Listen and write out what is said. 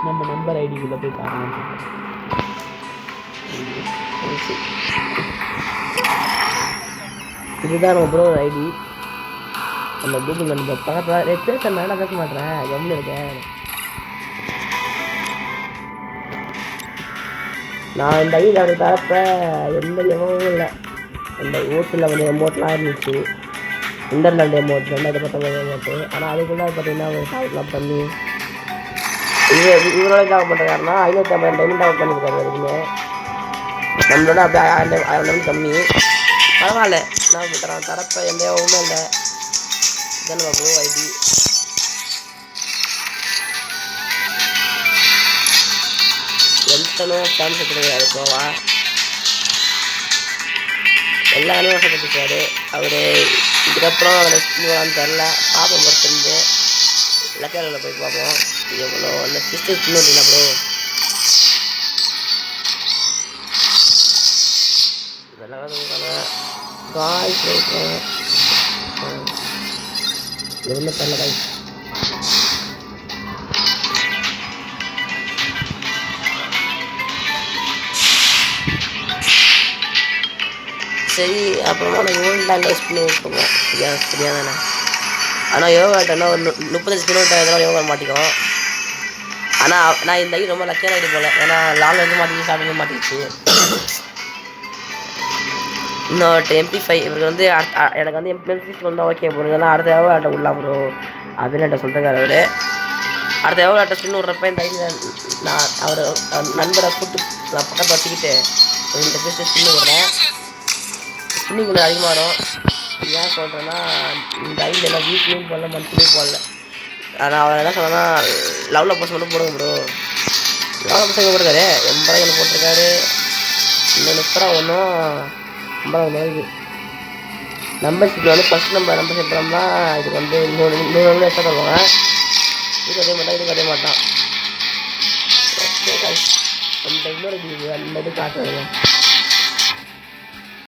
நம்ம நம்பர் ஐடிக்குள்ளே போய் பார்க்கலாம். இதுதான் நம்ம ப்ரோ ஐடி. நம்ம கூகுள் நம்பர் பக்கத்தில் பேச நான் பேச மாட்டேறேன், கம்மில் இருக்கேன். நான் இந்த ஐடி அப்படி தரப்ப எந்த எமவும் இல்லை. அந்த ஓட்டில் வந்து எமௌண்ட்லாம் இருந்துச்சு, இன்டர்நெட் எமௌண்ட் 2019 எமௌண்ட்டு. ஆனால் அதுக்குள்ளே பார்த்தீங்கன்னா ஒரு சாப்பிட்லாம் பண்ணி இவரோட டவுன் பண்ணுறாருன்னா 550 டைமண்ட் டவுன் பண்ணியிருக்காரு வரைக்குமே. நம்மளோட அப்படியே 1000 கம்மி. பரவாயில்ல, நான் தரப்ப எந்த எவ்வளோ இல்லை. இதான் நம்ம ப்ரோ ஐடி. எத்தனும் டான்ஸ் எடுத்துருக்காரு ப்ரோவா. எல்லா வேலையும் வசப்பட்டுருக்காரு அவர். இதுக்கப்புறம் அவரை ஸ்கூலான்னு தெரில, பார்ப்போம் பொறுத்திருந்து லக்கேரில் போய் பார்ப்போம். எவ்வளோ அந்த சிஸ்டர் ஸ்கின் இல்லை ப்ரோ. இதெல்லாம் காய் எதுவுமே தரல காய். சரி, அப்புறமா நான் ஓல்டாக யூஸ் பண்ணி விட்டுருவோம். சரியா தானே. ஆனால் யோகாட்டன்னா ஒரு 35 கிலோமீட்டர் இதெல்லாம் யோகா மாட்டிக்கும். ஆனால் நான் இந்த ஐடி ரொம்ப லக்கியான ஐடி போல. ஏன்னா லாங் வந்து மாட்டிச்சு, ஷார்ட் மாட்டிச்சு. இன்னொரு MP5 இவருக்கு வந்து எனக்கு வந்து MP6 வந்தால் ஓகே ப்ரோ. ஏன்னா அடுத்த யோகாட்டை விடலாம் ப்ரோ அப்படின்னு என்கிட்ட சொல்லிருக்காரு அவர். அடுத்த யோகாட்டை ஸ்பின் விட்றப்ப இந்த ஐடி நான் அவர் நண்பரை கூப்பிட்டு நான் பக்கத்தில் வச்சுக்கிட்டு இந்த பேஸ்ட்டு ஸ்பின் விட்றேன். ஸ்பின்னிங் கொஞ்சம் அதிகமாக வரும். ஏன் சொல்கிறேன்னா இந்த ஐடியில் எல்லாம் வீக்லியும் போடல, மந்த்லியும் போடல. ஆனால் அவர் என்ன சொன்னா லெவலில் போஸ்ட் மட்டும் போடுங்க ப்ரோ. லெவலில் போஸ்ட் போட்டுருக்காரு, 80 போட்டிருக்காரு. இன்னும் 30 ஒன்றும் 50 இது மெம்பர்ஷிப்பில் வந்து ஃபஸ்ட் நம்பர் மெம்பர்ஷிப் பண்ணோம்னா இதுக்கு வந்து 100 எக்ஸ்ட்ரா தருவாங்க. இதுக்கு அதே மாட்டான், இதுக்கு அதே மாட்டான். ஓகே, அந்த இன்னொரு அந்த இது காட்டுறேன்.